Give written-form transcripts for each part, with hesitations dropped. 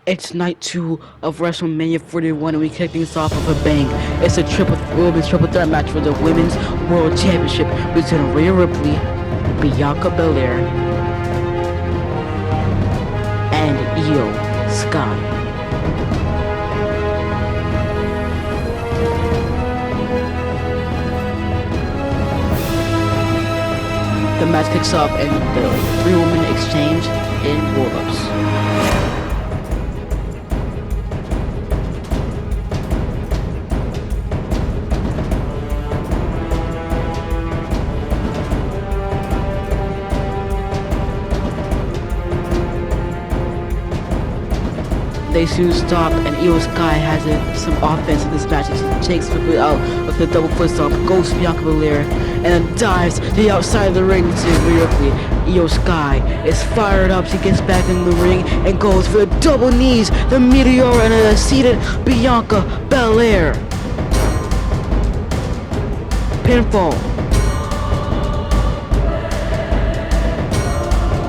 It's night 2 of Wrestlemania 41 and we kick things off with a bang. It's a women's triple threat match for the Women's World Championship between Rhea Ripley, Bianca Belair, and Io Sky. The match kicks off and the three women exchange in roll-ups. They soon stop, and Io Sky has some offense in this match. She takes Ripley out with the double foot stomp, goes to Bianca Belair, and then dives to the outside of the ring to Rhea Ripley. Io Sky is fired up. She gets back in the ring and goes for the double knees, the Meteor, and a seated Bianca Belair. Pinfall.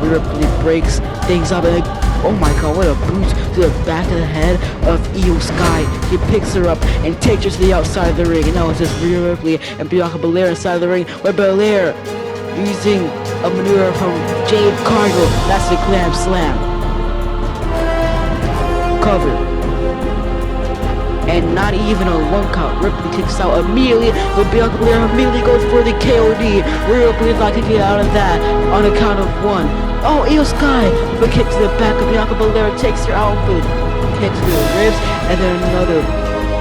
Rhea Ripley breaks things up and oh my god, what a boot to the back of the head of Io Sky. He picks her up and takes her to the outside of the ring. And now it's just Rhea Ripley and Bianca Belair inside of the ring, where Belair using a maneuver from Jade Cargill. That's the Glam Slam. Cover. And not even a one count. Ripley kicks out immediately, but Bianca Belair immediately goes for the KOD. Rhea Ripley is not kicking out of that on a count of one. Oh, Io Sky, but kick to the back of Bianca Belair, takes her out with kicks to the ribs, and then another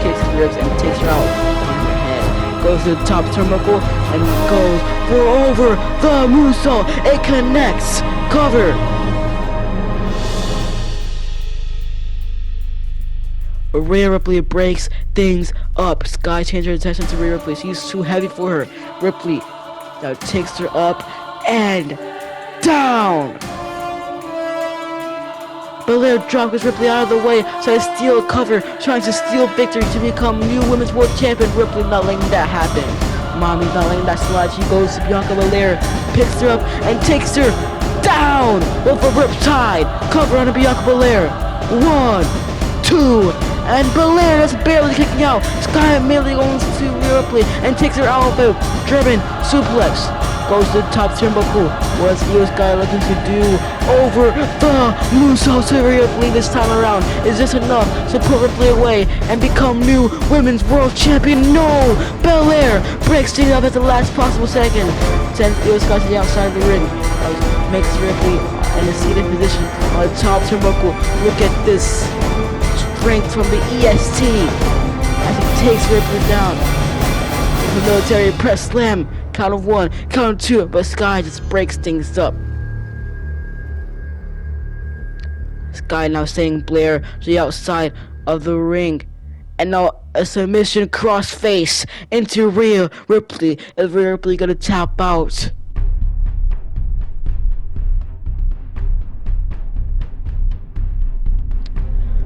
kicks to the ribs and takes her out on her head. Goes to the top turnbuckle and goes for over the moonsault. It connects. Cover. Rhea Ripley breaks things up. Sky changes her attention to Rhea Ripley. She's too heavy for her. Ripley now takes her up and down. Belair drops Ripley out of the way, trying to steal a cover, trying to steal victory to become new Women's World Champion. Ripley not letting that happen. Mommy's not letting that slide. She goes to Bianca Belair, picks her up, and takes her down with a riptide. Cover on Bianca Belair. 1, 2, and Belair is barely kicking out. Sky immediately goes to Rhea Ripley and takes her out with a German suplex. Goes to the top turnbuckle. What's Io Sky looking to do? Over the moonsault to Rhea Ripley this time around. Is this enough to put Ripley away and become new Women's World Champion? No! Belair breaks things up at the last possible second. Sends Io Sky to the outside of the ring. Makes Ripley in a seated position on the top turnbuckle. Look at this strength from the EST as he takes Ripley down. The military press slam. Count of 1, count of 2, but Sky just breaks things up. Sky now sending Belair to the outside of the ring. And now a submission cross face into Rhea Ripley. Is Rhea Ripley gonna tap out?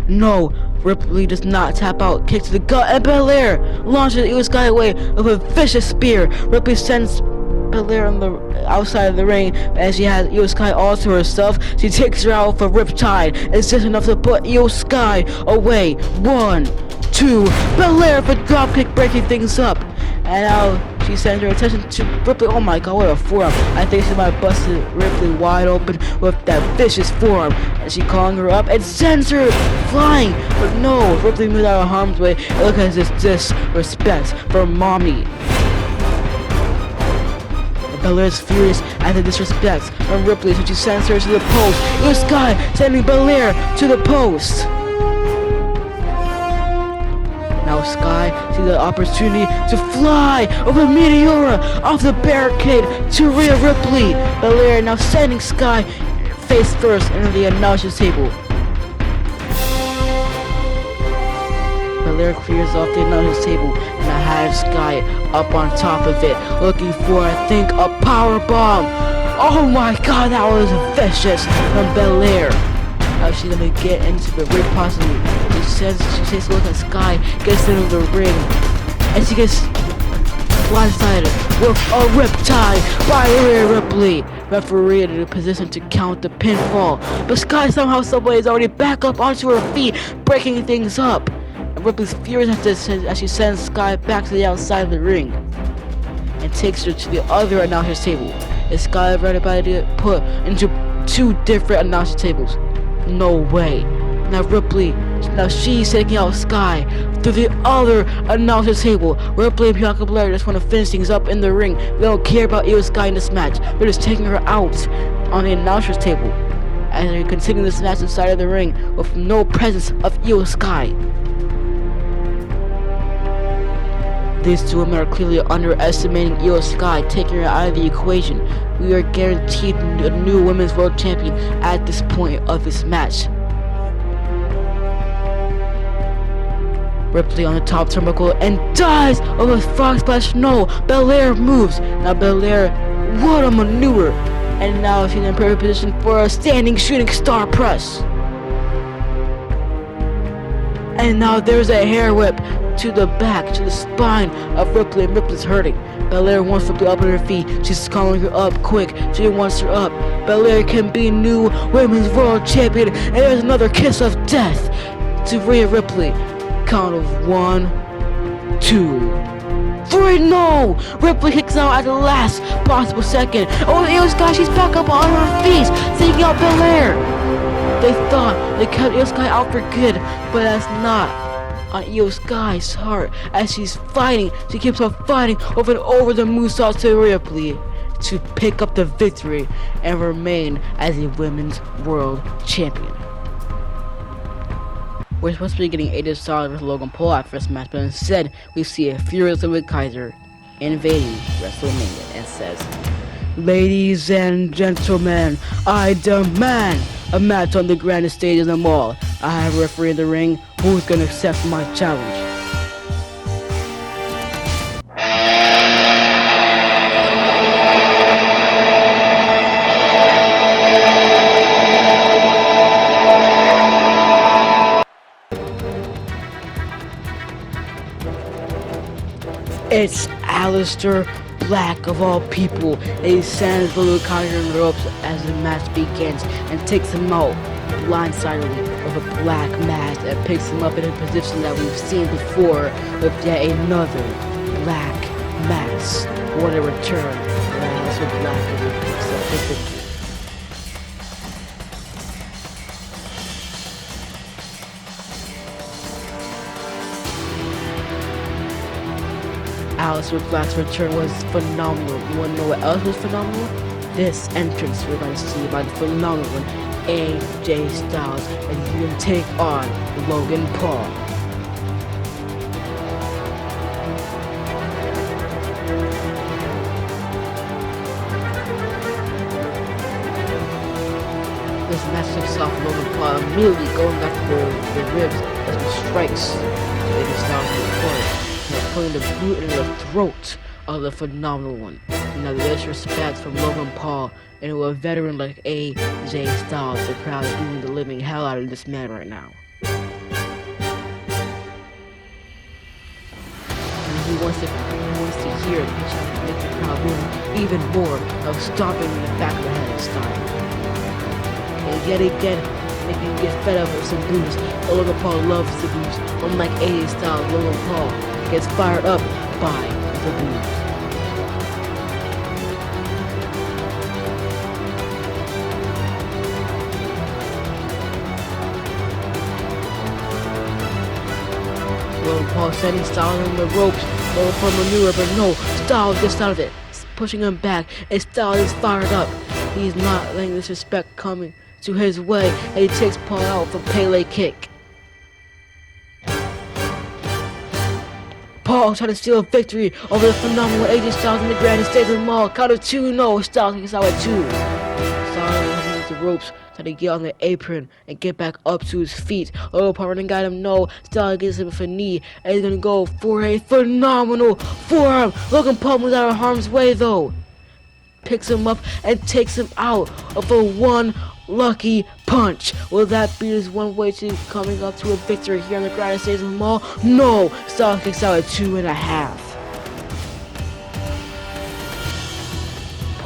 No, Ripley does not tap out. Kick to the gut, and Belair launches Io Sky away with a vicious spear. Ripley sends Belair on the outside of the ring as she has Io Sky all to herself. She takes her out with a riptide. It's just enough to put Io Sky away. 1, 2, Belair for dropkick, breaking things up. And now she sends her attention to Ripley. Oh my god, what a forearm. I think she might have busted Ripley wide open with that vicious forearm. And she calling her up and sends her flying. But no, Ripley moved out of harm's way. And look at this disrespect for mommy. Belair's furious at the disrespect from Ripley, so she sends her to the post. Io Sky sending Belair to the post. Now Sky sees the opportunity to fly over Meteora off the barricade to Rhea Ripley. Belair now sending Sky face first into the announcer's table. Belair clears off the announcer's table and I have Sky up on top of it, looking for, I think, a power bomb. Oh my god, that was vicious from Belair. How's she gonna get into the ring possibly? She takes a look at Sky, gets into the ring, and she gets blindsided with a riptide by Rhea Ripley. Referee in a position to count the pinfall, but Sky somehow someway is already back up onto her feet, breaking things up. And Ripley's furious at this as she sends Sky back to the outside of the ring and takes her to the other announcer's table. Is Sky ever about to get put into 2 different announcer tables? No way. Now she's taking out Sky to the other announcer table. Ripley and Bianca Belair just want to finish things up in the ring. They don't care about Io Sky in this match. They're just taking her out on the announcer's table. And they're continuing this match inside of the ring with no presence of Io Sky. These 2 women are clearly underestimating Io Sky, taking her out of the equation. We are guaranteed a new Women's World Champion at this point of this match. Ripley on the top turnbuckle and dies of a frog splash. No, Belair moves. Now Belair, what a maneuver! And now she's in perfect position for a standing shooting star press. And now there's a hair whip to the back, to the spine of Ripley, and Ripley's hurting. Belair wants Ripley up on her feet. She's calling her up quick. She wants her up. Belair can be new Women's World Champion, and there's another kiss of death to Rhea Ripley. Count of 1, 2, 3. No! Ripley kicks out at the last possible second. Oh, Io Sky, she's back up on her feet, taking out Belair. They thought they cut Io Sky out for good, but that's not on Io Sky's heart. As she's fighting, she keeps on fighting over and over the moonsault to Ripley to pick up the victory and remain as a Women's World Champion. We're supposed to be getting AJ Styles versus Logan Paul at first match, but instead we see a furious Kaiser invading Wrestlemania and says, "Ladies and gentlemen, I demand a match on the grandest stage in the mall. I have a referee in the ring. Who's gonna accept my challenge?" It's Aleister Black of all people. He sends Kaiser in the ropes as the match begins and takes him out blindsided with a black mask and picks him up in a position that we've seen before with yet another black mask. What a return. Aleister Black picks up the victory. Aleister Black's return was phenomenal. You wanna know what else was phenomenal? This entrance we're going to see by the phenomenal AJ Styles, and he's going to take on Logan Paul. This match kicks off Logan Paul immediately going after the ribs as he strikes AJ Styles in the corner. Putting the boot in the throat of the phenomenal one. Now the disrespect from Logan Paul into a veteran like AJ Styles. The crowd is booing the living hell out of this man right now. And he wants to hear it. He's trying to make the crowd boo even more of stomping in the back of the head style. And yet again, making you get fed up with some boos. Logan Paul loves the boos. Unlike AJ Styles, Logan Paul gets fired up by the boos. Logan Paul sending Styles on the ropes. Logan Paul maneuver, but no, Styles gets out of it, pushing him back, and Styles is fired up. He's not letting this respect coming to his way, and he takes Paul out for Pele kick. Paul trying to steal a victory over the phenomenal AJ Styles in the grandest stage of the mall. Count of 2, no, Styles gets out at 2. Styles uses the ropes, trying to get on the apron and get back up to his feet. Oh, Paul running got him, no. Styles gets him with a knee, and he's gonna go for a phenomenal forearm. Logan Paul moves out of harm's way though. Picks him up and takes him out of a one lucky punch. Will that be his one way to coming up to a victory here on the grandest stage of the mall? No! Styles kicks out at 2.5.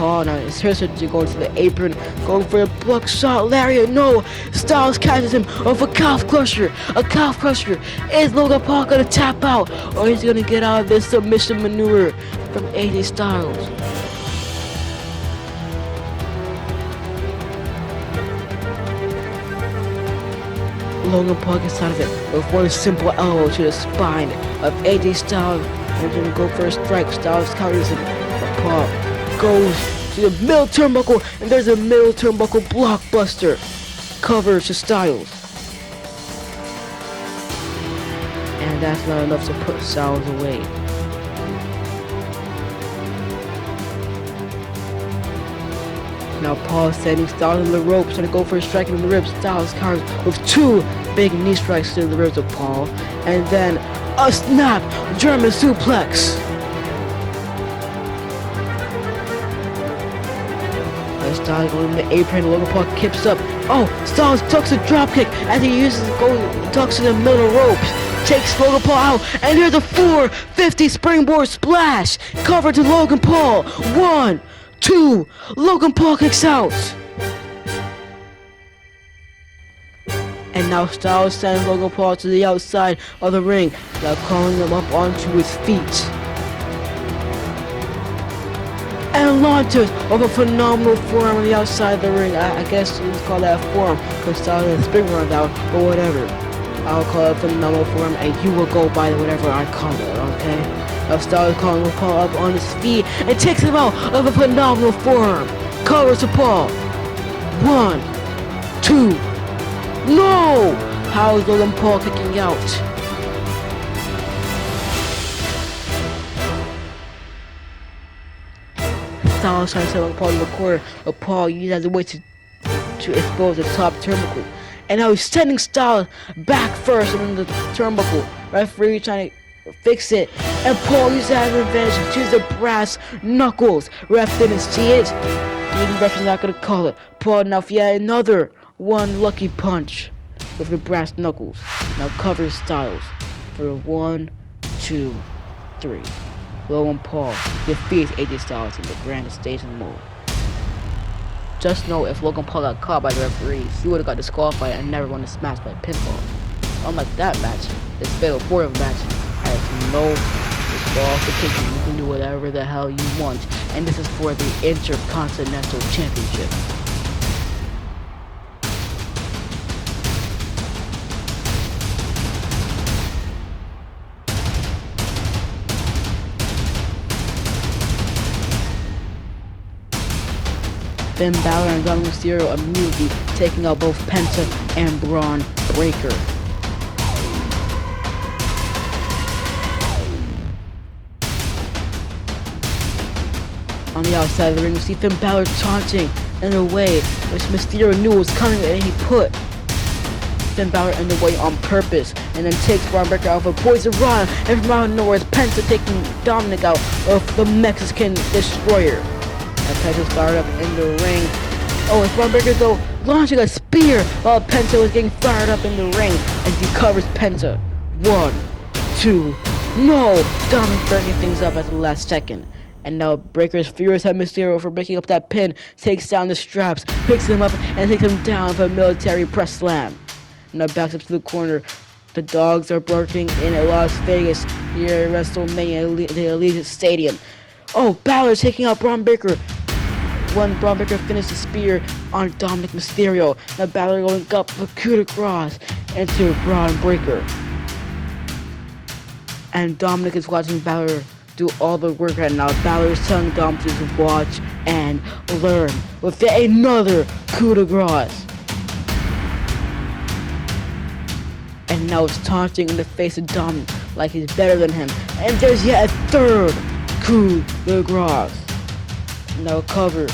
Paul now is here to go to the apron, going for a buckshot lariat. No, Styles catches him off a calf crusher. A calf crusher. Is Logan Paul gonna tap out, or is he gonna get out of this submission maneuver from AJ Styles? Logan Paul gets out of it with one simple elbow to the spine of AJ Styles, and then go for a strike. Styles counters him. But Paul goes to the middle turnbuckle, and there's a middle turnbuckle blockbuster cover to Styles. And that's not enough to put Styles away. Now Paul is sending Styles in the ropes, trying to go for a strike in the ribs. Styles counters with two big knee strikes to the ribs of Paul, and then a snap German suplex. As Styles goes in the apron, Logan Paul kicks up. Oh, Styles tucks a dropkick as he tucks in the middle ropes. Takes Logan Paul out, and here's a 450 springboard splash cover to Logan Paul. 1, 2, Logan Paul kicks out. And now Styles sends Logan Paul to the outside of the ring, now calling him up onto his feet. And launches of a phenomenal forearm on the outside of the ring. I guess you would call that a forearm, because Styles has spring run out, but whatever. I'll call it a phenomenal forearm, and you will go by whatever I call it, okay? Now Styles calling Paul up on his feet and takes him out of a phenomenal forearm. Covers to Paul. 1, 2. No! How is Logan Paul kicking out? Styles trying to set Logan Paul in the corner, but Paul uses as a way to expose the top turnbuckle. And now he's sending Styles back first on the turnbuckle. Referee trying to fix it, and Paul uses that as an advantage to use the brass knuckles. Ref didn't see it. The ref is not gonna call it. Paul now for yet another one lucky punch with the brass knuckles. Now covers Styles for 1, 2, 3. Logan Paul defeats AJ Styles in the grandest stage in the world. Just know if Logan Paul got caught by the referees, he would have got disqualified and never won this match by pinfall. Unlike that match, this Fatal 4 match has no disqualification. You can do whatever the hell you want, and this is for the Intercontinental Championship. Finn Balor and Dominic Mysterio immediately taking out both Penta and Braun Breaker. On the outside of the ring, we see Finn Balor taunting in a way which Mysterio knew was coming, and he put Finn Balor in the way on purpose, and then takes Braun Breaker out of a poison rod, and from out of nowhere, Penta taking Dominic out of the Mexican Destroyer. And Penta's fired up in the ring. Oh, it's Braun Breaker though launching a spear while Penta was getting fired up in the ring as he covers Penta. 1, 2, no! Dominic breaking things up at the last second. And now Breaker is furious at Mysterio for breaking up that pin, takes down the straps, picks him up, and takes him down for a military press slam. Now backs up to the corner. The dogs are barking in Las Vegas here at Wrestlemania, the Allegiant Stadium. Oh, Balor taking out Braun Breaker. When Braun Breaker finished the spear on Dominic Mysterio. Now Balor going up for coup de grace into Braun Breaker. And Dominic is watching Balor do all the work right now. Balor is telling Dominic to watch and learn with yet another coup de grace. And now it's taunting in the face of Dominic like he's better than him. And there's yet a third coup de grace. Now cover.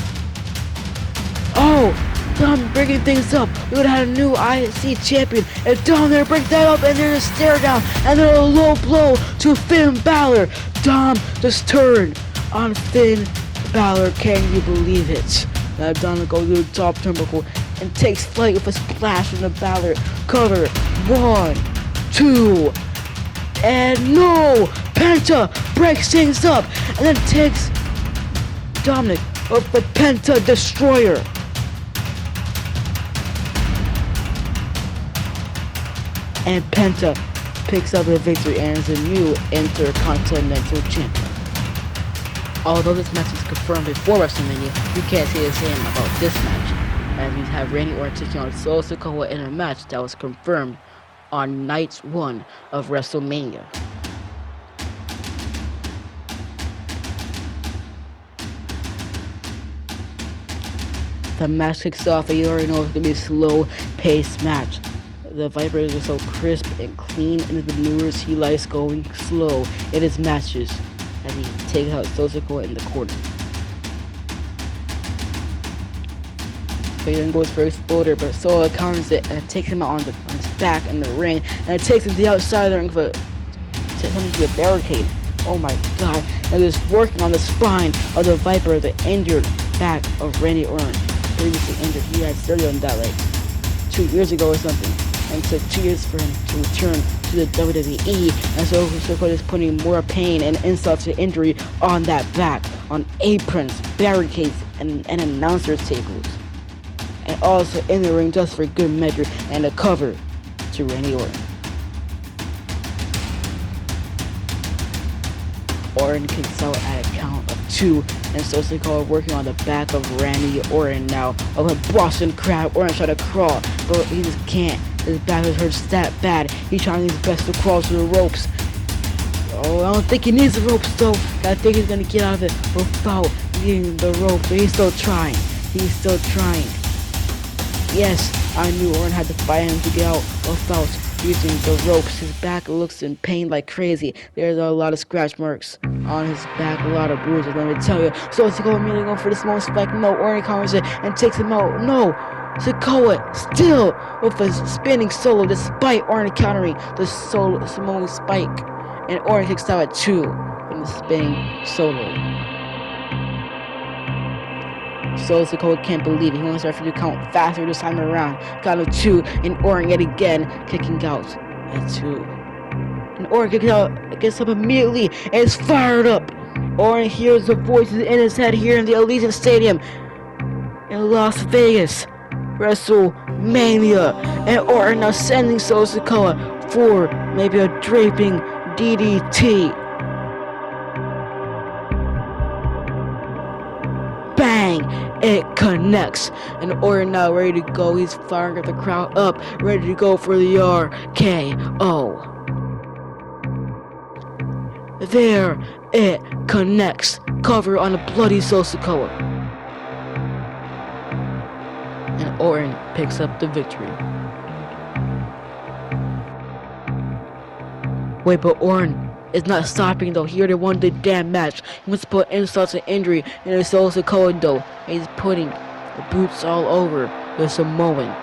Oh! Dominic breaking things up. We would have had a new IC champion. And Dominic break that up, and there's a stare down, and then a low blow to Finn Balor. Dom just turned on Finn Balor. Can you believe it? Now Dominic goes to the top turnbuckle and takes flight with a splash from the Balor. Cover. 1, 2, and no! Penta breaks things up and then takes Dominic of the Penta Destroyer. And Penta picks up the victory and is a new Intercontinental Champion. Although this match is confirmed before WrestleMania, you can't say the same about this match, as we have Randy Orton taking on Solo Sikoa in a match that was confirmed on night 1 of WrestleMania. The match kicks off and you already know it's going to be a slow-paced match. The Vipers are so crisp and clean and the maneuvers he likes going slow in his matches as he takes out Sosako in the corner. He then goes for Exploder, but Solo counters it and takes him out on his back in the ring and it takes him to the outside of the ring for a barricade. Oh my god, and it's working on the spine of the Viper, the injured back of Randy Orton. Previously injured, he had surgery on that like 2 years ago or something. And it took 2 years for him to return to the WWE, and so Soko is putting more pain and insult to injury on that back, on aprons, barricades, and announcers tables. And also in the ring just for good measure and a cover to Randy Orton. Orton kicks out at a count of 2, and so Sikoa working on the back of Randy Orton now of a Boston Crab. Orton trying to crawl, but he just can't. His back hurts that bad. He's trying his best to crawl to the ropes. Oh, I don't think he needs the ropes though. I think he's gonna get out of it without needing the rope, but he's still trying. He's still trying. Yes, I knew Orton had to fight him to get out without using the ropes. His back looks in pain like crazy. There's a lot of scratch marks on his back, a lot of bruises, let me tell you. So Sikoa immediately going for the small spike. No, Orton counters it and takes him out. No, Sakoa still with a spinning solo despite Orton countering the solo small spike. And Orton kicks out at 2 from the spinning solo. So Sakoa can't believe it. He wants to start to count faster this time around. Count of 2 and Orton yet again kicking out at 2. And Orton gets up immediately and is fired up. Orton hears the voices in his head here in the Allegiant Stadium in Las Vegas. WrestleMania, and Orton now sending Solo Sikoa for maybe a draping DDT. Bang! It connects, and Orton now ready to go. He's firing at the crowd up, ready to go for the RKO. There it connects. Cover on a bloody Solo Sikoa. And Orton picks up the victory. Wait, but Orton is not stopping though. He already won the damn match. He wants to put insult to injury in his Solo Sikoa though. He's putting the boots all over the Samoan.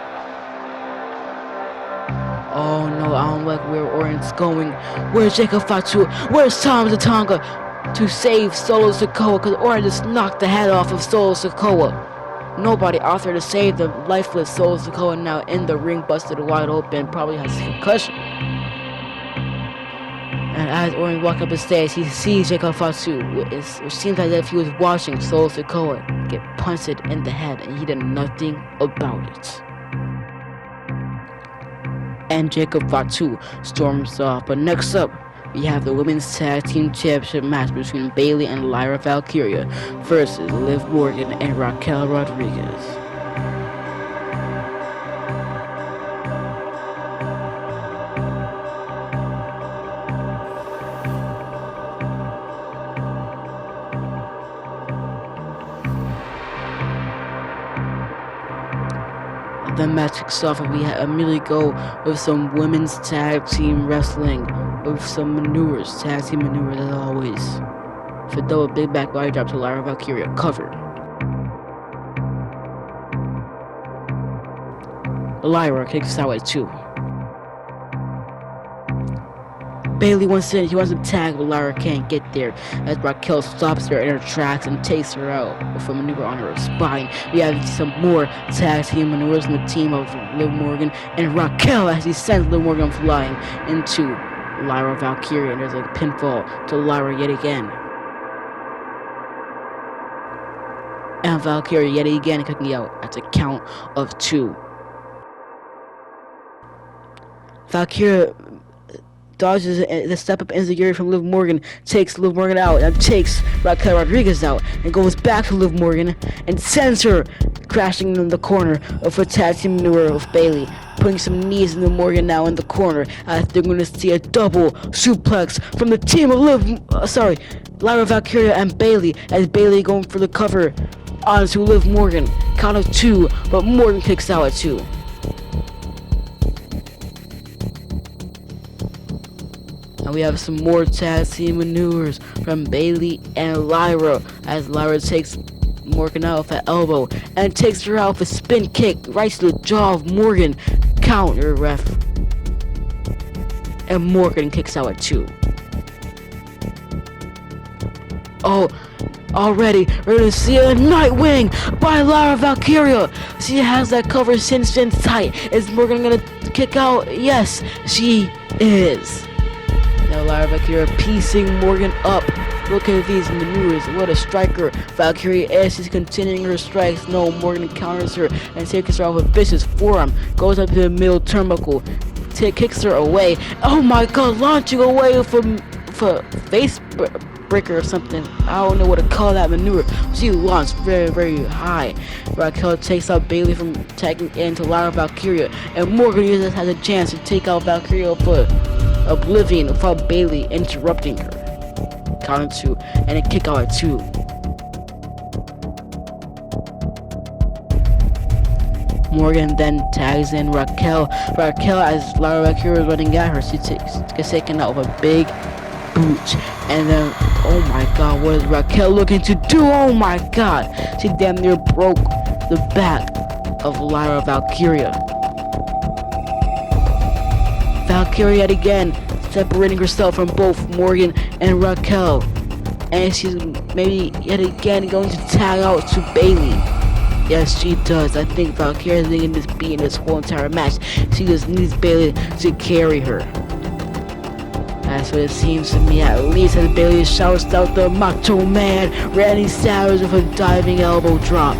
Oh no, I don't like where Orton's going. Where's Jacob Fatu? Where's Tom Tatonga to save Solo Sikoa? Because Orton just knocked the head off of Solo Sikoa. Nobody out there to save the lifeless Solo Sikoa now in the ring, busted wide open, probably has a concussion. And as Orton walks up the stairs, he sees Jacob Fatu, which seems as if he was watching Solo Sikoa get punched in the head, and he did nothing about it. And Jacob Fatu storms off. But next up, we have the Women's Tag Team Championship match between Bayley and Lyra Valkyria versus Liv Morgan and Raquel Rodriguez. The match kicks off and we immediately go with some women's tag team wrestling with some maneuvers, tag team maneuvers as always. For double big back body drop to Lyra Valkyria, covered. Lyra kicks out at 2. Bayley wants in, he wants to tag, but Lyra can't get there as Raquel stops her in her tracks and takes her out with a maneuver on her spine. We have some more tag team maneuvers in the team of Liv Morgan and Raquel as he sends Liv Morgan flying into Lyra Valkyria, and there's a pinfall to Lyra yet again. Now Valkyria yet again kicking out at the count of 2. Valkyria dodges the step-up enziguri from Liv Morgan, takes Liv Morgan out, and takes Raquel Rodriguez out, and goes back to Liv Morgan, and sends her crashing in the corner of a tag team maneuver of Bayley, putting some knees in Liv Morgan now in the corner, as they're going to see a double suplex from the team of Lyra Valkyria and Bayley, as Bayley going for the cover onto Liv Morgan. Count of 2, but Morgan kicks out at 2. And we have some more tag team maneuvers from Bayley and Lyra, as Lyra takes Morgan out with an elbow and takes her out with a spin kick right to the jaw of Morgan. Counter, ref. And Morgan kicks out at 2. Oh, already we're gonna see a Nightwing by Lyra Valkyria. She has that cover cinched in tight. Is Morgan gonna kick out? Yes, she is. Now Lyra Valkyria piecing Morgan up. Look at these maneuvers. What a striker Valkyria is. She's continuing her strikes. No, Morgan counters her and takes her off a vicious forearm. Goes up to the middle turnbuckle. Kicks her away. Oh my god, launching away from face breaker or something. I don't know what to call that maneuver. She launched very, very high. Raquel takes out Bayley from tagging into Lyra Valkyria. And Morgan uses has a chance to take out Valkyria for Oblivion without Bayley interrupting her. Count of 2 and a kick out at 2. Morgan then tags in Raquel. Raquel, as Lyra Valkyria is running at her, she gets taken out with a big boot. And then, oh my god, what is Raquel looking to do? Oh my god, she damn near broke the back of Lyra Valkyria. Valkyria yet again separating herself from both Morgan and Raquel, and she's maybe yet again going to tag out to Bayley. Yes, she does. I think Valkyria is going to be in this whole entire match. She just needs Bayley to carry her. That's what it seems to me, at least, as Bayley shouts out the Macho Man Randy Savage with a diving elbow drop.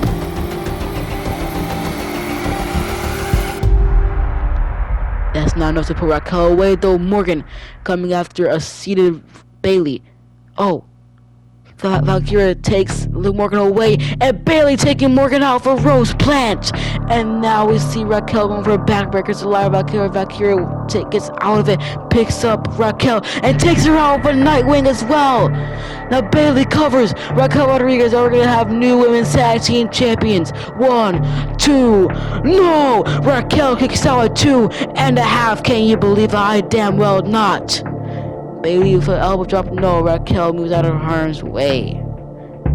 That's not enough to put Raquel away, though. Morgan coming after a seated Bayley. Oh, Valkyria takes Morgan away, and Bayley taking Morgan out for Rose Plant. And now we see Raquel going for a backbreaker. So Lyra Valkyria gets out of it, picks up Raquel, and takes her out for Nightwing as well. Now Bayley covers. Raquel Rodriguez are going to have new women's tag team champions. 1, 2, no! Raquel kicks out at 2.5. Can you believe it? I damn well not. Bayley with an elbow drop. No, Raquel moves out of harm's way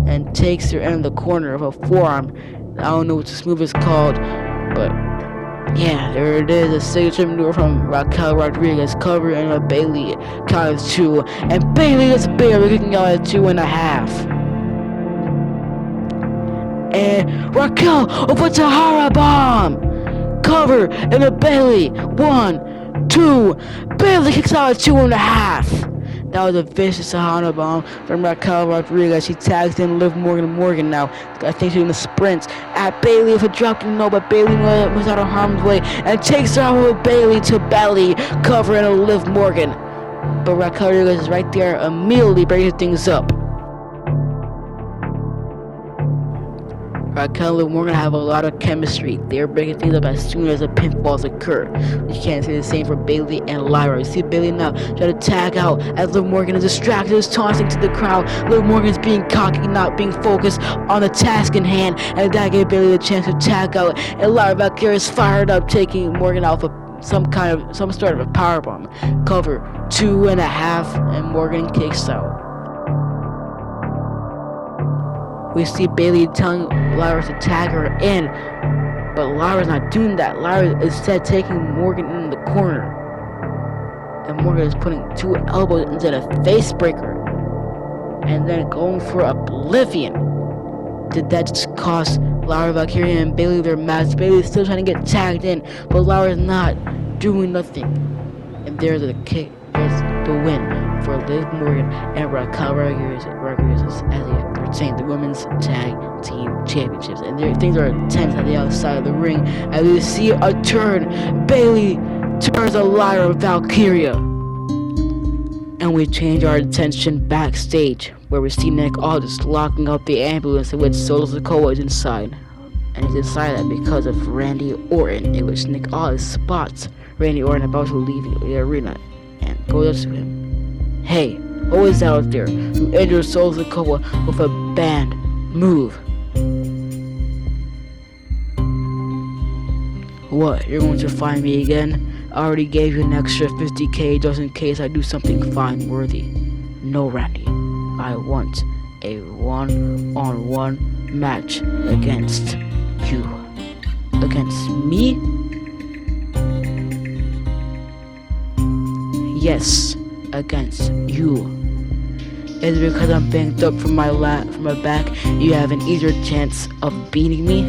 and takes her in the corner of a forearm. I don't know what this move is called, but yeah, there it is. A signature maneuver from Raquel Rodriguez, covering a Bayley count of 2, and Bayley is barely kicking out at 2.5. And Raquel over Tahara bomb, cover in a Bayley. 1, 2, Bayley kicks out at 2.5. That was a vicious Sahana bomb from Raquel Rodriguez. She tags in Liv Morgan now. I think she's doing the sprints at Bayley with a dropping no, but Bayley was out of harm's way and takes her out with Bayley to belly, covering a Liv Morgan. But Raquel Rodriguez is right there, immediately breaking things up. Raquel and Liv Morgan have a lot of chemistry. They're breaking things up as soon as the pinfalls occur. You can't say the same for Bayley and Lyra. You see Bayley now try to tag out as Liv Morgan is distracted, is taunting to the crowd. Liv Morgan is being cocky, not being focused on the task in hand, and that gave Bayley the chance to tag out. And Lyra Valkyria is fired up, taking Morgan out for some sort of a powerbomb. Cover 2.5, and Morgan kicks out. We see Bayley telling Lyra to tag her in, but Lyra's not doing that. Lyra is instead taking Morgan in the corner, and Morgan is putting 2 elbows instead of face breaker, and then going for Oblivion. Did that just cost Lyra Valkyria and Bayley their match? Bayley's still trying to get tagged in, but Lyra's not doing nothing. And there's the kick, there's the win for Liv Morgan and Raquel Rodriguez as their retain the Women's Tag Team Championships. And things are tense at the outside of the ring as we see a turn. Bayley turns a liar of Valkyria. And we change our attention backstage, where we see Nick Aldis locking up the ambulance in which Solo Sakoa is inside. And he's inside that because of Randy Orton, in which Nick Aldis spots Randy Orton about to leave the arena and goes up to him. Hey, who is out there who injured Solo Sakoa with a banned move? What, you're going to find me again? I already gave you an extra $50,000 just in case I do something fine worthy. No, Randy. I want a one-on-one match against you. Against me? Yes, against you. Is it because I'm banged up from my back you have an easier chance of beating me?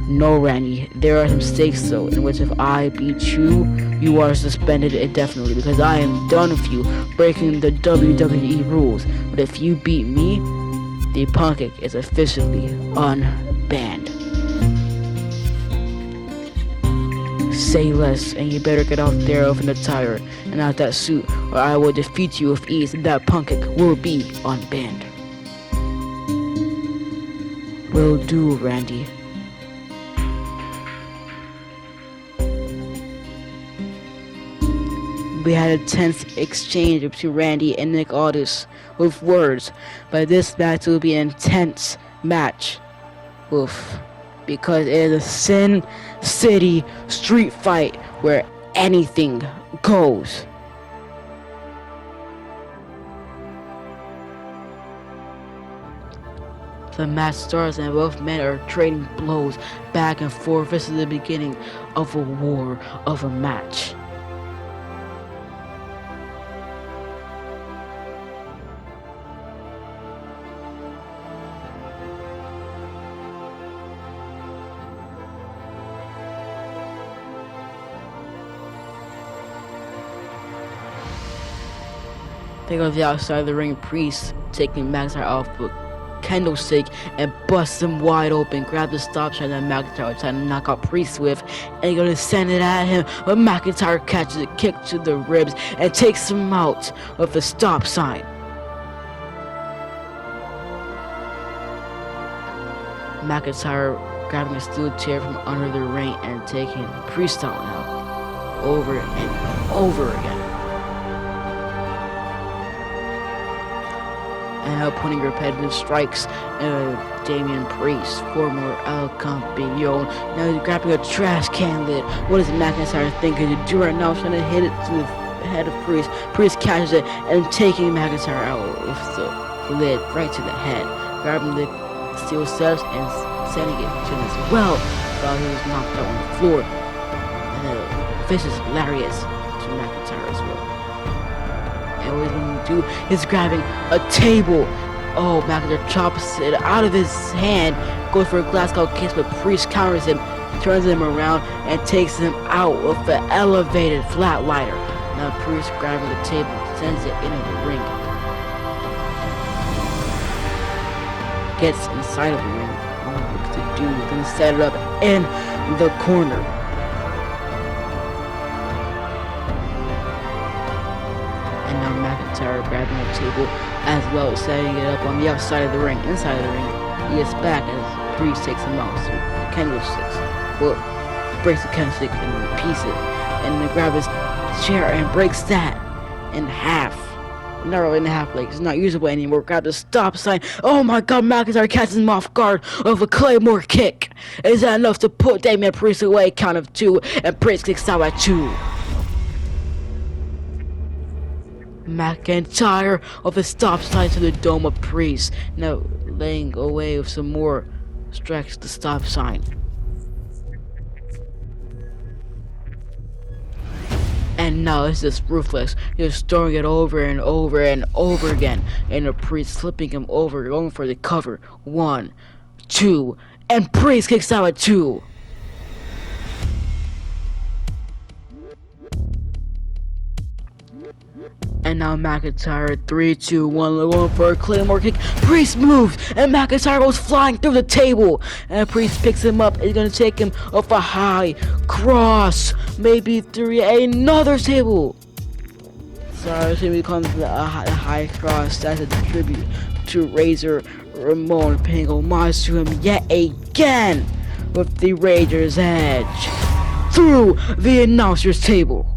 No, Randy, there are some stakes though, in which if I beat you, you are suspended indefinitely because I am done with you breaking the WWE rules. But if you beat me, the Punk Kick is officially unbanned. Say less, and you better get out there of an attire and out that suit, or I will defeat you with ease, and that Punk Kick will be unbanned. Will do, Randy. We had a tense exchange between Randy and Nick Aldis with words, but this match will be an intense match. Because it is a Sin City street fight where anything goes. The match starts and both men are trading blows back and forth. This is the beginning of a war, of a match. They go to the outside of the ring. Priest taking McIntyre off with candlestick and busts him wide open. Grab the stop sign that McIntyre trying to knock out Priest with, and they're gonna send it at him. But McIntyre catches a kick to the ribs and takes him out with a stop sign. McIntyre grabbing a steel chair from under the ring and taking Priest out over and over again. And now putting repetitive strikes, Damian Priest, former El Campeon. Now he's grabbing a trash can lid. What is McIntyre thinking to do right now? He's trying to hit it to the head of Priest. Priest catches it and taking McIntyre out with the lid right to the head. Grabbing the steel steps and sending it to him as well, while he was knocked out on the floor. And a vicious lariat to McIntyre as well. And what he's going to do is grabbing a table. Oh, McIntyre chops it out of his hand, goes for a Glasgow kiss, but Priest counters him, turns him around, and takes him out with the elevated flatliner. Now Priest grabbing the table, sends it into the ring. Gets inside of the ring. What to do? Then set it up in the corner. And now McIntyre grabbing the table as well as setting it up on the outside of the ring. Inside of the ring, he gets back as Priest takes him out through the candlesticks. Well, breaks the candlestick in pieces, and then grabs his chair and breaks that in half. Not really in half, like it's not usable anymore. Grab the stop sign. Oh my god, McIntyre catches him off guard with a Claymore kick. Is that enough to put Damian Priest away? Count of 2, and Priest kicks out at 2. McIntyre with a stop sign to the dome of Priest. Now laying away with some more strikes the stop sign. And now it's just ruthless. He's throwing it over and over and over again. And the Priest slipping him over, going for the cover. 1, 2, and Priest kicks out at 2. And now McIntyre, 3, 2, 1, going for a Claymore kick. Priest moves, and McIntyre goes flying through the table. And Priest picks him up, and he's gonna take him off a high cross, maybe through another table. So it becomes a high cross. That's a tribute to Razor Ramon, paying homage to him yet again with the Razor's Edge through the announcer's table.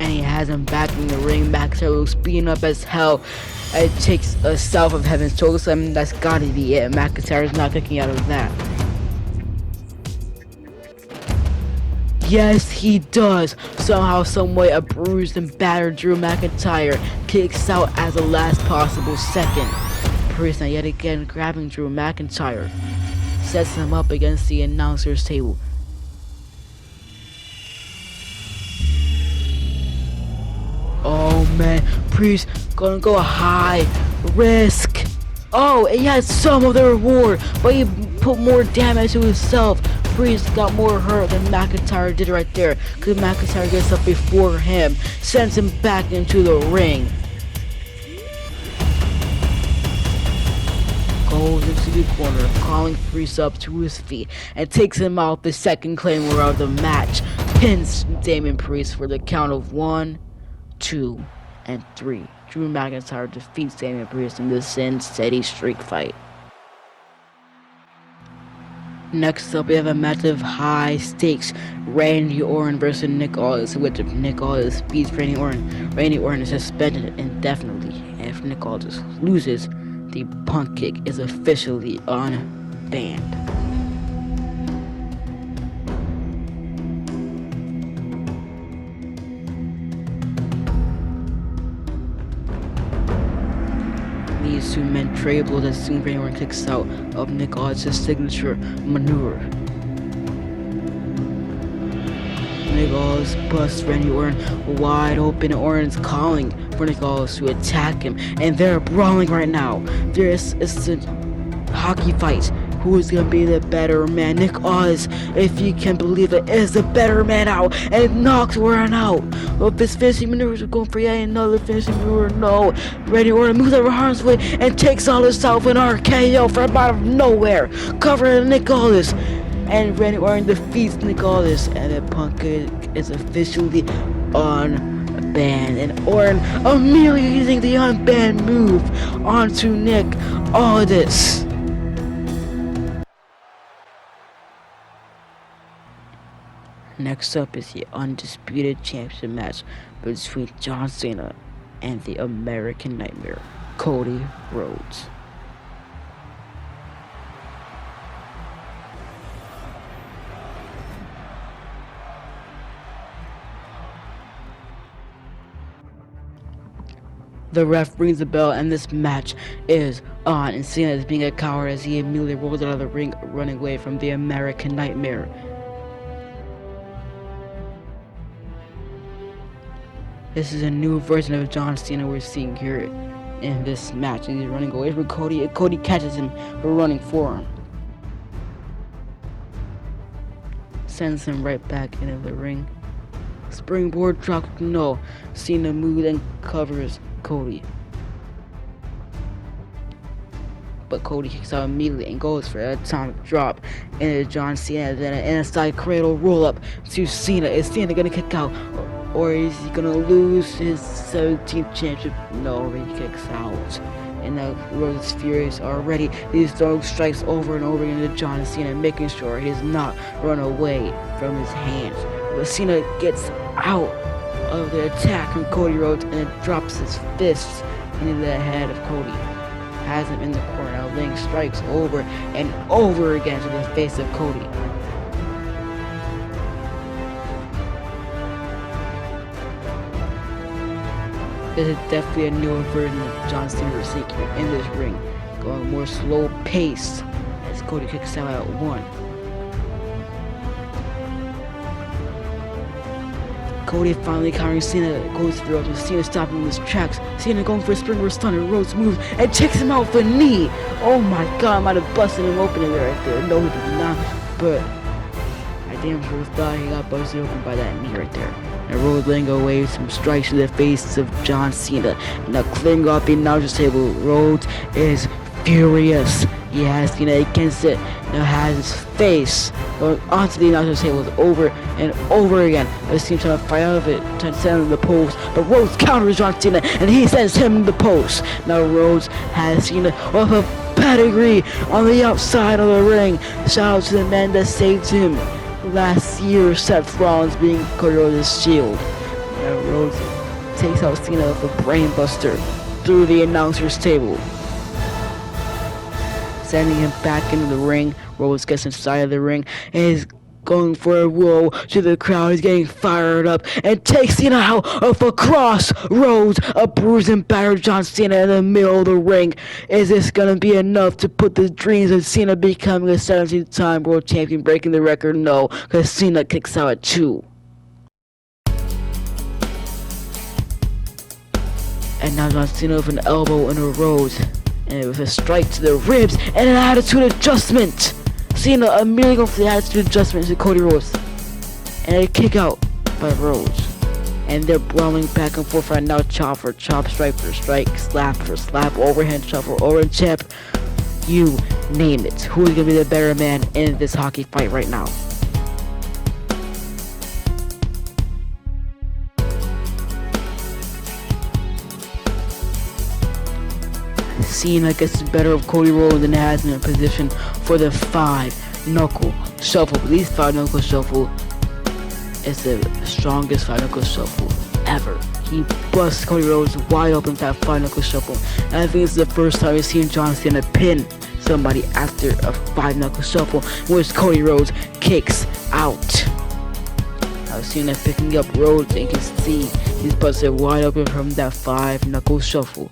And he has him back in the ring. McIntyre looks beaten up as hell. It takes a South of Heaven's Choke Slam. That's gotta be it. McIntyre's not kicking out of that. Yes, he does. Somehow, someway, a bruised and battered Drew McIntyre kicks out as the last possible second. Priest now yet again grabbing Drew McIntyre, sets him up against the announcer's table. Oh man, Priest gonna go high risk. Oh, he had some of the reward, but he put more damage to himself. Priest got more hurt than McIntyre did right there, because McIntyre gets up before him, sends him back into the ring. Goes into the corner, calling Priest up to his feet, and takes him out the second Claymore of the match. Pins Damien Priest for the count of 1, 2, and 3. Drew McIntyre defeats Damien Priest in this steady streak fight. Next up, we have a match of high stakes. Randy Orton versus Nick Aldis, which if Nick Aldis beats Randy Orton is suspended indefinitely. And if Nick Aldis loses, the Punk Kick is officially unbanned. These two men trade blows as soon as Randy Orton kicks out of Nick Aldis' signature maneuver. Nick Aldis busts Randy Orton wide open, and Orton's calling for Nick Aldis to attack him, and they're brawling right now. It's a hockey fight. Who is gonna be the better man? Nick Aldis, if you can believe it, is the better man out and knocks Orton out. With his finishing maneuvers, are going for yet another finishing maneuver. No, Randy Orton moves over Harm's way and takes Aldis out with an RKO from out of nowhere, covering Nick Aldis. And Randy Orton defeats Nick Aldis, and the Punk Kick is officially unbanned. And Orton immediately using the unbanned move onto Nick Aldis. Next up is the Undisputed Championship match between John Cena and the American Nightmare, Cody Rhodes. The ref rings the bell and this match is on, and Cena is being a coward as he immediately rolls out of the ring, running away from the American Nightmare. This is a new version of John Cena we're seeing here in this match. He's running away from Cody, and Cody catches him running for him. Sends him right back into the ring. Springboard drop, no. Cena moves and covers Cody. But Cody kicks out immediately and goes for an atomic drop into John Cena. Then an inside cradle roll up to Cena. Is Cena gonna kick out? Or is he gonna lose his 17th championship? No, he kicks out. And now Rhodes is furious already. He's throwing strikes over and over again to John Cena, making sure he does not run away from his hands. But Cena gets out of the attack from Cody Rhodes and then drops his fists into the head of Cody. Has him in the corner, now laying strikes over and over again to the face of Cody. This is definitely a newer version of John Cena we're seeing in this ring, going more slow paced as Cody kicks out at 1. Cody finally countering Cena, goes through with Cena stopping in his tracks. Cena going for a springboard stunner, Rhodes moves and takes him out with a knee. Oh my god, I might have busted him open right there. No, he did not, but I damn close thought he got busted open by that knee right there. And Rhodes letting go away some strikes to the face of John Cena. Now clearing off the announcer's table, Rhodes is furious. He has Cena against it. Now has his face going onto the announcer's table over and over again. But Cena trying to fight out of it, trying to send him to the post. But Rhodes counters John Cena and he sends him to the post. Now Rhodes has Cena with a pedigree on the outside of the ring. Shout out to the man that saved him last year, Seth Rollins being Cody Rhodes' shield. Now Rhodes takes out Cena with a brainbuster through the announcer's table, sending him back into the ring. Rhodes gets inside of the ring and is going for a roll to the crowd. He's getting fired up and takes Cena out of a crossroads. A bruised and battered John Cena in the middle of the ring. Is this gonna be enough to put the dreams of Cena becoming a 17th-time world champion, breaking the record? No, because Cena kicks out at 2. And now John Cena with an elbow into Rhodes, and with a strike to the ribs and an attitude adjustment. Cena immediately going for the attitude adjustment to Cody Rhodes, and a kick out by Rhodes. And they're brawling back and forth right now. Chop for chop, strike for strike, slap for slap, overhand chop for overhand chop. You name it. Who's gonna be the better man in this hockey fight right now? Cena gets the better of Cody Rhodes and has him in position for the 5-knuckle shuffle. These 5-knuckle shuffle is the strongest 5-knuckle shuffle ever. He busts Cody Rhodes wide open with that 5-knuckle shuffle. And I think this is the first time we've seen John Cena pin somebody after a 5-knuckle shuffle, which Cody Rhodes kicks out. I've seen him picking up Rhodes, and you can see he's busted wide open from that 5-knuckle shuffle.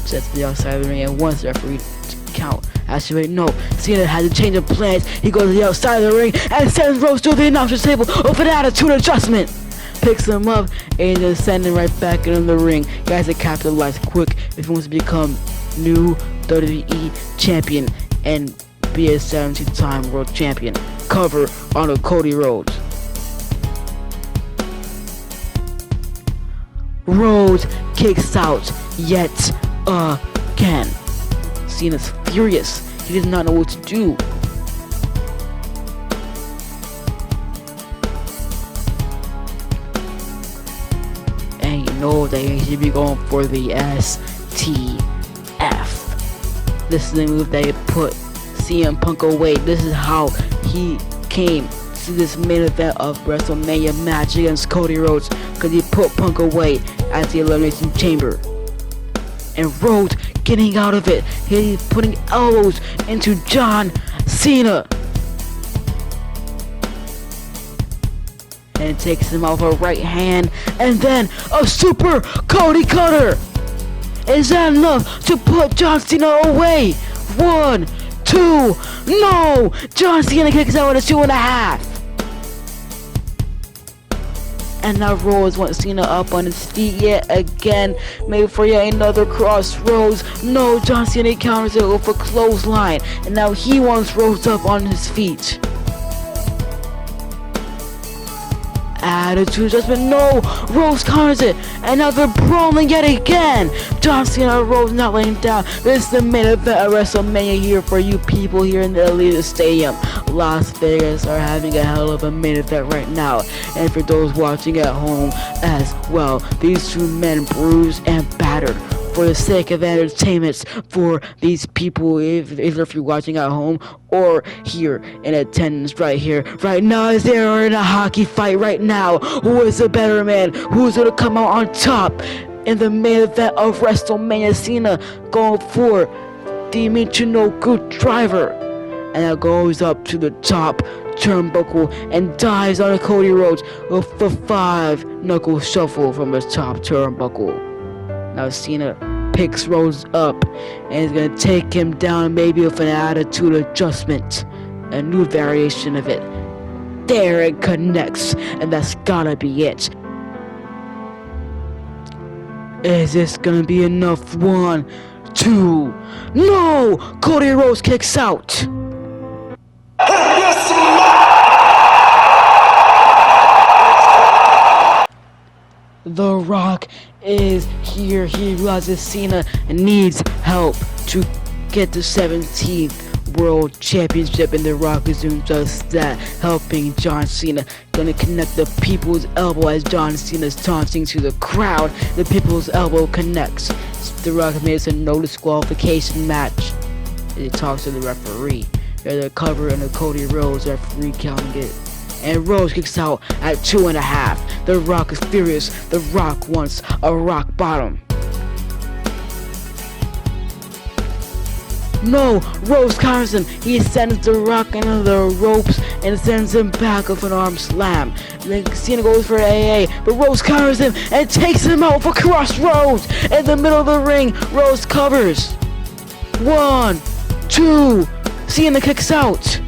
Sets to the outside of the ring and wants the referee to count. Actually, no. Cena had to change of plans. He goes to the outside of the ring and sends Rhodes to the announcer's table with an attitude adjustment. Picks him up and just sends him right back into the ring. He has to capitalize quick if he wants to become new WWE champion and be a 17th-time world champion. Cover on a Cody Rhodes. Rhodes kicks out yet again. Cena's furious. He does not know what to do. And you know that he should be going for the STF. This is the move that he put CM Punk away. This is how he came to this main event of WrestleMania match against Cody Rhodes, because he put Punk away at the Elimination Chamber. And Rhodes getting out of it. He's putting elbows into John Cena. And takes him out with a right hand. And then a super Cody Cutter. Is that enough to put John Cena away? 1, 2, no! John Cena kicks out at a 2.5. And now Rhodes wants Cena up on his feet yet again. Maybe for yet another crossroads. No, John Cena counters it with a clothesline. And now he wants Rhodes up on his feet. Attitude adjustment. No! Rhodes counters it. And now they're brawling yet again. John Cena and Rhodes not laying down. This is the main event of WrestleMania here for you people here in the Elite Stadium. Las Vegas are having a hell of a main event right now. And for those watching at home as well, these two men bruised and battered. For the sake of entertainment for these people, either if you're watching at home or here in attendance right here, right now, as they are in a hockey fight right now. Who is the better man? Who's gonna come out on top in the main event of WrestleMania? Cena going for the Michinoku driver, and that goes up to the top turnbuckle and dives on Cody Rhodes with a 5-knuckle shuffle from his top turnbuckle. Now Cena picks Rhodes up and is going to take him down, maybe with an attitude adjustment. A new variation of it. There it connects, and that's gotta be it. Is this going to be enough? 1, 2, no! Cody Rhodes kicks out. The Rock is here. He realizes Cena needs help to get the 17th World Championship, and The Rock is doing just that, helping John Cena. Gonna connect the people's elbow as John Cena's taunting to the crowd. The people's elbow connects. The Rock makes a no disqualification match. He talks to the referee. There's a cover and a Cody Rhodes referee counting it. And Rhodes kicks out at 2.5. The Rock is furious. The Rock wants a rock bottom. No, Rhodes counters him. He sends The Rock into the ropes and sends him back with an arm slam. Then Cena goes for AA, but Rhodes counters him and takes him out for crossroads. In the middle of the ring, Rhodes covers. 1, 2, Cena kicks out.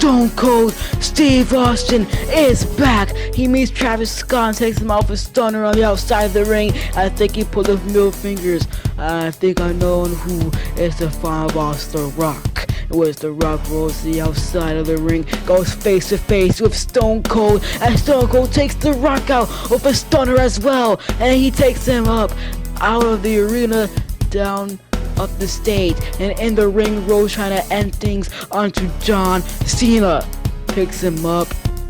Stone Cold Steve Austin is back. He meets Travis Scott and takes him out for stunner on the outside of the ring. I think he pulled the middle fingers. I think I know who is the final boss, The Rock. Whereas The Rock rolls to the outside of the ring, goes face to face with Stone Cold, and Stone Cold takes The Rock out with a stunner as well, and he takes him up out of the arena, down up the stage, and in the ring, Rhodes trying to end things onto John Cena. Picks him up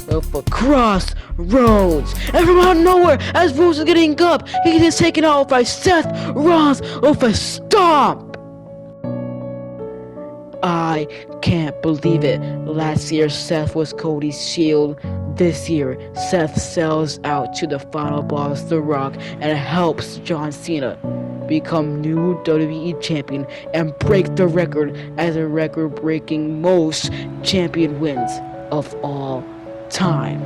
with a crossroads, and from out of nowhere, as Rhodes is getting up, he gets taken out by Seth Rollins with a stomp. I can't believe it. Last year, Seth was Cody's Shield. This year, Seth sells out to the final boss, The Rock, and helps John Cena become new WWE champion and break the record as a record-breaking most champion wins of all time.